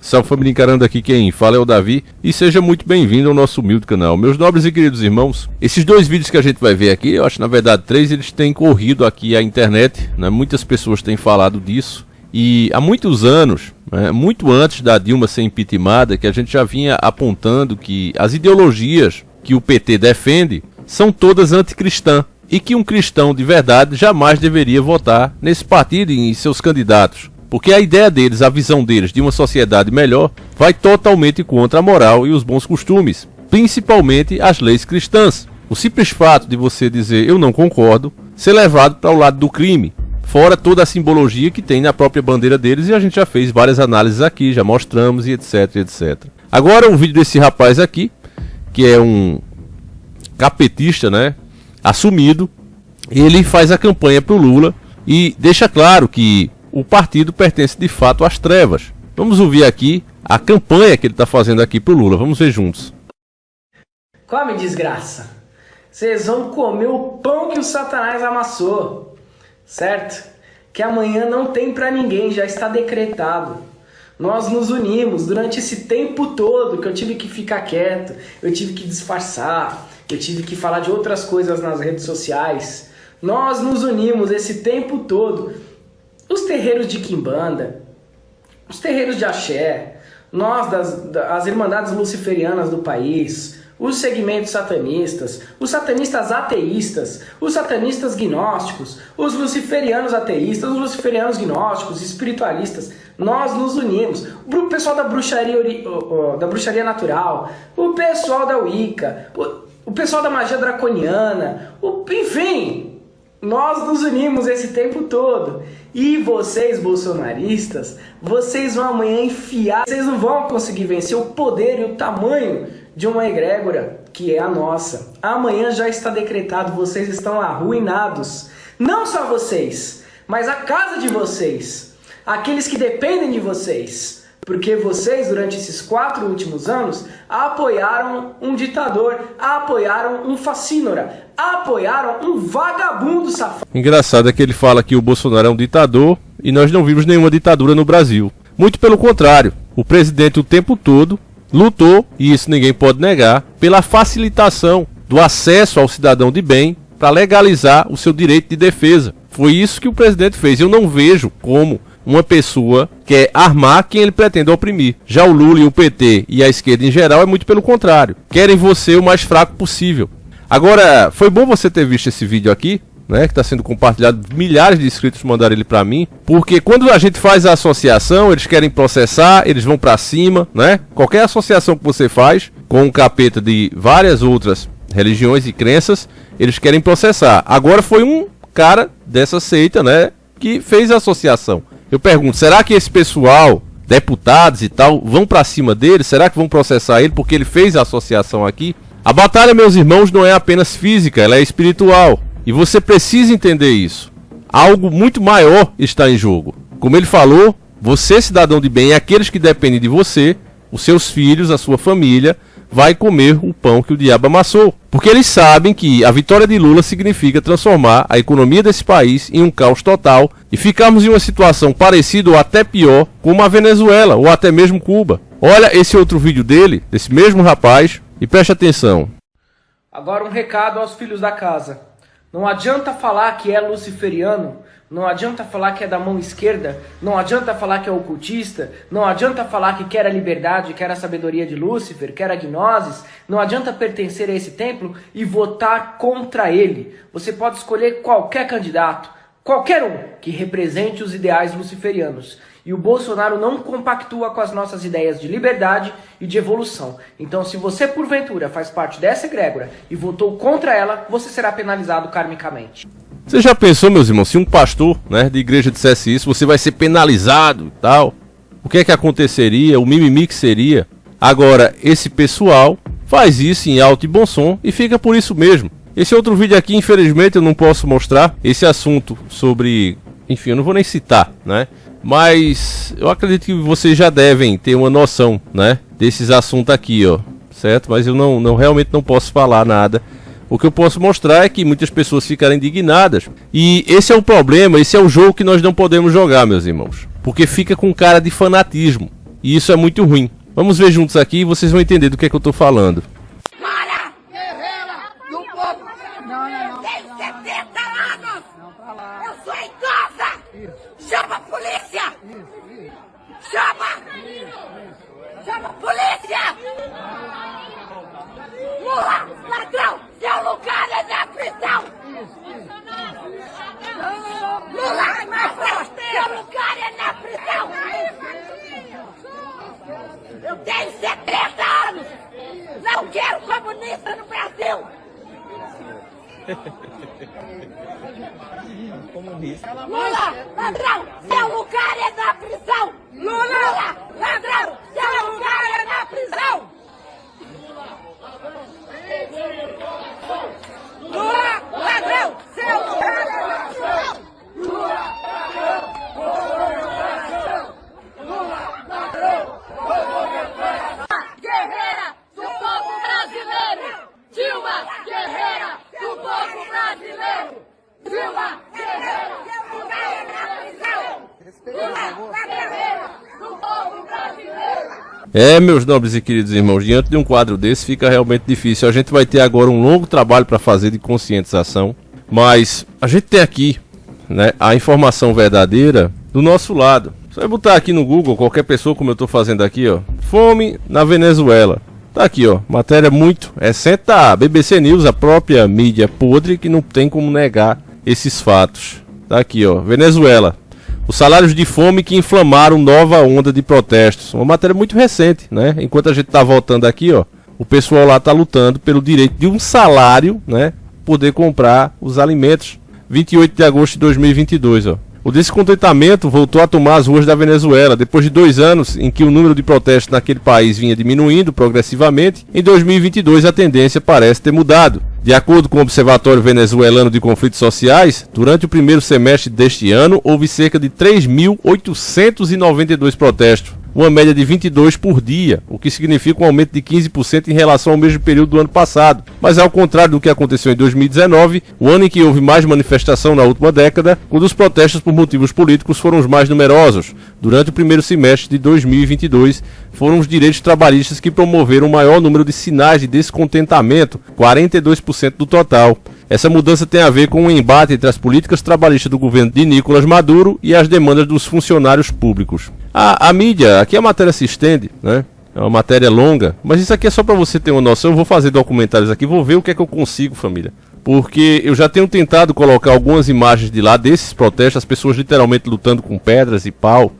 Salve família, encarando aqui quem fala é o Davi e seja muito bem-vindo ao nosso humilde canal. Meus nobres e queridos irmãos, esses dois vídeos que a gente vai ver aqui, eu acho na verdade 3, eles têm corrido aqui a internet, né? Muitas pessoas têm falado disso e há muitos anos, né? Muito antes da Dilma ser impeachmentada, que a gente já vinha apontando que as ideologias que o PT defende são todas anticristãs e que um cristão de verdade jamais deveria votar nesse partido e em seus candidatos. Porque a ideia deles, a visão deles de uma sociedade melhor, vai totalmente contra a moral e os bons costumes, principalmente as leis cristãs. O simples fato de você dizer eu não concordo, ser levado para o lado do crime, fora toda a simbologia que tem na própria bandeira deles, e a gente já fez várias análises aqui, já mostramos e etc, etc. Agora um vídeo desse rapaz aqui, que é um capetista, né, assumido, ele faz a campanha para o Lula e deixa claro que o partido pertence de fato às trevas. Vamos ouvir aqui a campanha que ele está fazendo aqui pro Lula. Vamos ver juntos. Come, desgraça. Vocês vão comer o pão que o Satanás amassou, certo? Que amanhã não tem para ninguém, já está decretado. Nós nos unimos durante esse tempo todo que eu tive que ficar quieto, eu tive que disfarçar, eu tive que falar de outras coisas nas redes sociais. Nós nos unimos esse tempo todo. Os terreiros de Quimbanda, os terreiros de Axé, nós as Irmandades Luciferianas do país, os segmentos satanistas, os satanistas ateístas, os satanistas gnósticos, os luciferianos ateístas, os luciferianos gnósticos, espiritualistas, nós nos unimos. O pessoal da bruxaria natural, o pessoal da Wicca, o pessoal da magia draconiana, enfim... Nós nos unimos esse tempo todo. E vocês, bolsonaristas, vocês vão amanhã enfiar. Vocês não vão conseguir vencer o poder e o tamanho de uma egrégora que é a nossa. Amanhã já está decretado, vocês estão arruinados. Não só vocês, mas a casa de vocês. Aqueles que dependem de vocês. Porque vocês, durante esses 4 últimos anos, apoiaram um ditador, apoiaram um facínora, apoiaram um vagabundo safado. Engraçado é que ele fala que o Bolsonaro é um ditador e nós não vimos nenhuma ditadura no Brasil. Muito pelo contrário, o presidente o tempo todo lutou, e isso ninguém pode negar, pela facilitação do acesso ao cidadão de bem para legalizar o seu direito de defesa. Foi isso que o presidente fez. Eu não vejo como uma pessoa quer armar quem ele pretende oprimir. Já o Lula e o PT e a esquerda em geral é muito pelo contrário. Querem você o mais fraco possível. Agora, foi bom você ter visto esse vídeo aqui, né, que está sendo compartilhado. Milhares de inscritos mandaram ele para mim. Porque quando a gente faz a associação, eles querem processar, eles vão para cima, né? Qualquer associação que você faz com um capeta de várias outras religiões e crenças, eles querem processar. Agora foi um cara dessa seita, né, que fez a associação. Eu pergunto, será que esse pessoal, deputados e tal, vão pra cima dele? Será que vão processar ele porque ele fez a associação aqui? A batalha, meus irmãos, não é apenas física, ela é espiritual. E você precisa entender isso. Algo muito maior está em jogo. Como ele falou, você, cidadão de bem, e aqueles que dependem de você, os seus filhos, a sua família, vai comer o pão que o diabo amassou. Porque eles sabem que a vitória de Lula significa transformar a economia desse país em um caos total e ficarmos em uma situação parecida ou até pior como a Venezuela ou até mesmo Cuba. Olha esse outro vídeo dele, desse mesmo rapaz, e preste atenção. Agora um recado aos filhos da casa. Não adianta falar que é luciferiano, não adianta falar que é da mão esquerda, não adianta falar que é ocultista, não adianta falar que quer a liberdade, quer a sabedoria de Lúcifer, quer a gnoses, não adianta pertencer a esse templo e votar contra ele. Você pode escolher qualquer candidato, qualquer um que represente os ideais luciferianos. E o Bolsonaro não compactua com as nossas ideias de liberdade e de evolução. Então, se você, porventura, faz parte dessa egrégora e votou contra ela, você será penalizado karmicamente. Você já pensou, meus irmãos, se um pastor, né, de igreja dissesse isso, você vai ser penalizado e tal? O que é que aconteceria? O mimimi que seria? Agora, esse pessoal faz isso em alto e bom som e fica por isso mesmo. Esse outro vídeo aqui, infelizmente, eu não posso mostrar. Esse assunto sobre... Enfim, eu não vou nem citar, né? Mas eu acredito que vocês já devem ter uma noção, né, desses assuntos aqui, ó, certo? Mas eu realmente não posso falar nada. O que eu posso mostrar é que muitas pessoas ficaram indignadas. E esse é o problema, esse é o jogo que nós não podemos jogar, meus irmãos. Porque fica com cara de fanatismo. e isso é muito ruim. Vamos ver juntos aqui e vocês vão entender do que é que eu tô falando. Para! Guerreira do povo! Não. Tenho 70 anos! Eu sou idosa! Chama a polícia! Chama! Chama a polícia! Lula, ladrão! Seu lugar é na prisão! Lula, ladrão! Seu lugar é na prisão! Eu tenho 70 anos! Não quero comunista no Brasil! Lula, ladrão! Seu lugar é na prisão! Lula, ladrão! Seu lugar é na prisão! Lula, ladrão! Seu lugar é na prisão! Lula, ladrão! Lula, ladrão! Guerreira do povo brasileiro! Dilma, guerreira do povo brasileiro! Dilma, guerreira do povo brasileiro! Meus nobres e queridos irmãos, diante de um quadro desse fica realmente difícil. A gente vai ter agora um longo trabalho para fazer de conscientização, mas a gente tem aqui, né, a informação verdadeira do nosso lado. Só vai botar aqui no Google, qualquer pessoa, como eu estou fazendo aqui, ó, fome na Venezuela. Tá aqui, ó, matéria muito recente da BBC News, a própria mídia podre que não tem como negar esses fatos. Tá aqui, ó, Venezuela. Os salários de fome que inflamaram nova onda de protestos. Uma matéria muito recente, né? Enquanto a gente tá voltando aqui, ó, o pessoal lá tá lutando pelo direito de um salário, né? Poder comprar os alimentos. 28 de agosto de 2022, ó. O descontentamento voltou a tomar as ruas da Venezuela. Depois de 2 anos em que o número de protestos naquele país vinha diminuindo progressivamente, em 2022 a tendência parece ter mudado. De acordo com o Observatório Venezuelano de Conflitos Sociais, durante o primeiro semestre deste ano, houve cerca de 3.892 protestos, uma média de 22 por dia, o que significa um aumento de 15% em relação ao mesmo período do ano passado. Mas ao contrário do que aconteceu em 2019, o ano em que houve mais manifestação na última década, quando os protestos por motivos políticos foram os mais numerosos. Durante o primeiro semestre de 2022, foram os direitos trabalhistas que promoveram o maior número de sinais de descontentamento, 42% do total. Essa mudança tem a ver com o embate entre as políticas trabalhistas do governo de Nicolás Maduro e as demandas dos funcionários públicos. A mídia, aqui a matéria se estende, né? É uma matéria longa, mas isso aqui é só para você ter uma noção. Eu vou fazer documentários aqui, vou ver o que é que eu consigo, família. Porque eu já tenho tentado colocar algumas imagens de lá desses protestos, as pessoas literalmente lutando com pedras e pau,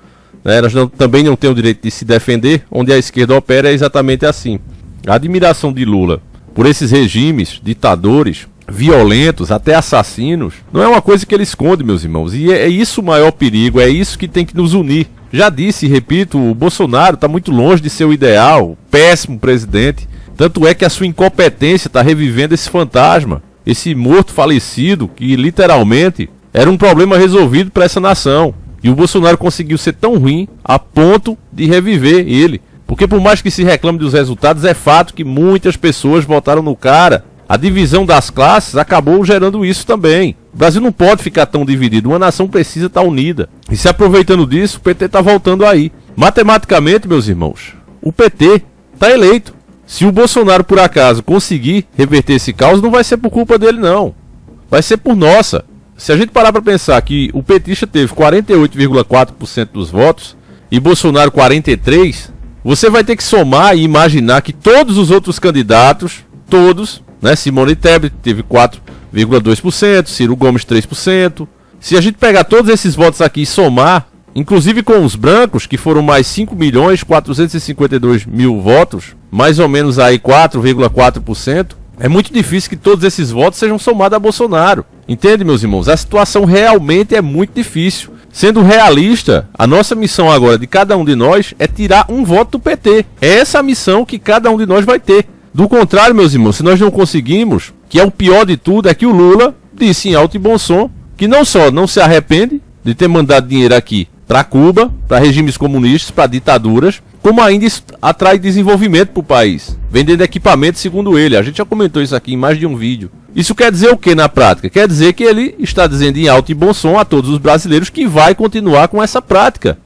né? Elas também não têm o direito de se defender, onde a esquerda opera é exatamente assim. A admiração de Lula por esses regimes ditadores, violentos, até assassinos, não é uma coisa que ele esconde, meus irmãos. E é isso o maior perigo, é isso que tem que nos unir. Já disse e repito, o Bolsonaro está muito longe de ser o ideal, péssimo presidente. Tanto é que a sua incompetência está revivendo esse fantasma, esse morto falecido que literalmente era um problema resolvido para essa nação. E o Bolsonaro conseguiu ser tão ruim a ponto de reviver ele. Porque por mais que se reclame dos resultados, é fato que muitas pessoas votaram no cara. A divisão das classes acabou gerando isso também. O Brasil não pode ficar tão dividido, uma nação precisa estar unida. E se aproveitando disso, o PT está voltando aí. Matematicamente, meus irmãos, o PT está eleito. Se o Bolsonaro, por acaso, conseguir reverter esse caos, não vai ser por culpa dele, não. Vai ser por nossa. Se a gente parar para pensar que o petista teve 48,4% dos votos e Bolsonaro 43%, você vai ter que somar e imaginar que todos os outros candidatos, todos, né, Simone Tebet teve 4,2%, Ciro Gomes 3%. Se a gente pegar todos esses votos aqui e somar, inclusive com os brancos, que foram mais 5.452.000 votos, mais ou menos aí 4,4%, é muito difícil que todos esses votos sejam somados a Bolsonaro. Entende, meus irmãos? A situação realmente é muito difícil. Sendo realista, a nossa missão agora de cada um de nós é tirar um voto do PT. É essa a missão que cada um de nós vai ter. Do contrário, meus irmãos, se nós não conseguirmos, que é o pior de tudo, é que o Lula disse em alto e bom som que não só não se arrepende de ter mandado dinheiro aqui para Cuba, para regimes comunistas, para ditaduras, como ainda atrai desenvolvimento para o país, vendendo equipamento segundo ele. A gente já comentou isso aqui em mais de um vídeo. Isso quer dizer o que na prática? Quer dizer que ele está dizendo em alto e bom som a todos os brasileiros que vai continuar com essa prática.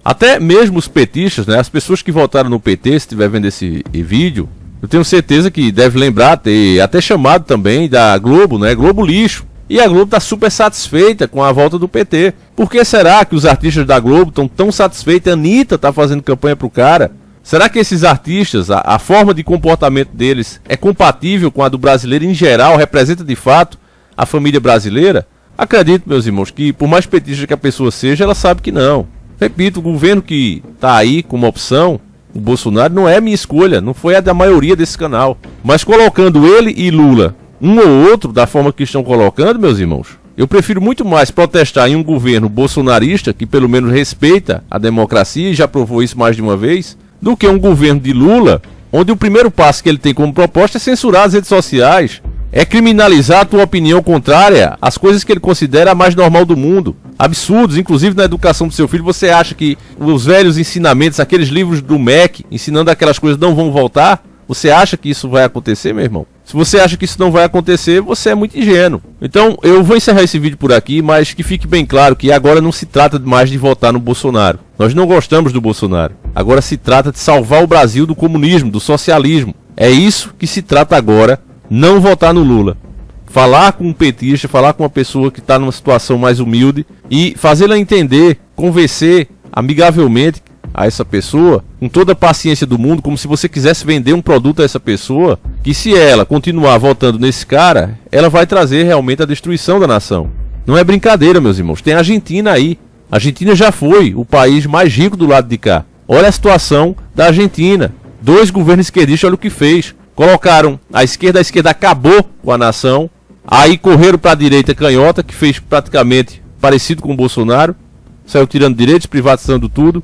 Até mesmo os petistas, né? As pessoas que votaram no PT, se estiver vendo esse vídeo, eu tenho certeza que deve lembrar, ter até chamado também da Globo, né? Globo lixo. E a Globo tá super satisfeita com a volta do PT. Por que será que os artistas da Globo estão tão satisfeitos? A Anitta tá fazendo campanha pro cara. Será que esses artistas, a forma de comportamento deles é compatível com a do brasileiro em geral? Representa de fato a família brasileira? Acredito, meus irmãos, que por mais petista que a pessoa seja, ela sabe que não. Repito, o governo que tá aí como opção, o Bolsonaro, não é minha escolha, não foi a da maioria desse canal. Mas colocando ele e Lula, um ou outro, da forma que estão colocando, meus irmãos, eu prefiro muito mais protestar em um governo bolsonarista, que pelo menos respeita a democracia e já provou isso mais de uma vez, do que um governo de Lula, onde o primeiro passo que ele tem como proposta é censurar as redes sociais, é criminalizar a tua opinião contrária às coisas que ele considera a mais normal do mundo. Absurdos, inclusive na educação do seu filho. Você acha que os velhos ensinamentos, aqueles livros do MEC, ensinando aquelas coisas, não vão voltar? Você acha que isso vai acontecer, meu irmão? Se você acha que isso não vai acontecer, você é muito ingênuo. Então, eu vou encerrar esse vídeo por aqui, mas que fique bem claro que agora não se trata mais de votar no Bolsonaro. Nós não gostamos do Bolsonaro. Agora se trata de salvar o Brasil do comunismo, do socialismo. É isso que se trata agora, não votar no Lula. Falar com um petista, falar com uma pessoa que está numa situação mais humilde e fazê-la entender, convencer amigavelmente a essa pessoa, com toda a paciência do mundo, como se você quisesse vender um produto a essa pessoa, que se ela continuar votando nesse cara, ela vai trazer realmente a destruição da nação. Não é brincadeira, meus irmãos. Tem a Argentina aí. A Argentina já foi o país mais rico do lado de cá. Olha a situação da Argentina. 2 governos esquerdistas, olha o que fez. Colocaram a esquerda acabou com a nação. Aí correram para a direita canhota, que fez praticamente parecido com o Bolsonaro. Saiu tirando direitos, privatizando tudo.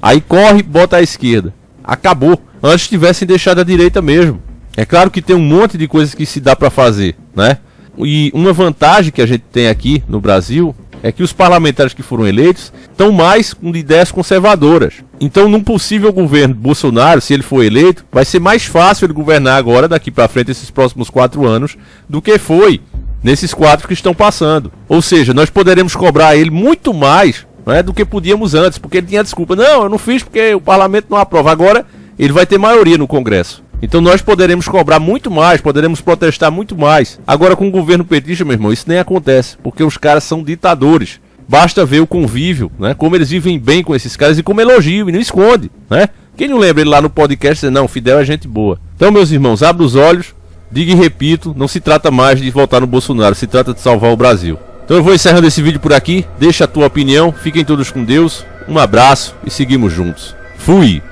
Aí corre, bota a esquerda. Acabou. Antes tivessem deixado a direita mesmo. É claro que tem um monte de coisas que se dá para fazer, né? E uma vantagem que a gente tem aqui no Brasil é que os parlamentares que foram eleitos estão mais com ideias conservadoras. Então, num possível governo Bolsonaro, se ele for eleito, vai ser mais fácil ele governar agora, daqui para frente, esses próximos 4 anos, do que foi nesses 4 que estão passando. Ou seja, nós poderemos cobrar ele muito mais, né, do que podíamos antes, porque ele tinha desculpa. Não, eu não fiz porque o parlamento não aprova. Agora ele vai ter maioria no Congresso. Então nós poderemos cobrar muito mais, poderemos protestar muito mais. Agora com o governo petista, meu irmão, isso nem acontece, porque os caras são ditadores. Basta ver o convívio, né, como eles vivem bem com esses caras e como elogiam e não esconde, né? Quem não lembra ele lá no podcast, diz, não, Fidel é gente boa. Então, meus irmãos, abra os olhos, diga e repito, não se trata mais de votar no Bolsonaro, se trata de salvar o Brasil. Então eu vou encerrando esse vídeo por aqui, deixa a tua opinião, fiquem todos com Deus, um abraço e seguimos juntos. Fui!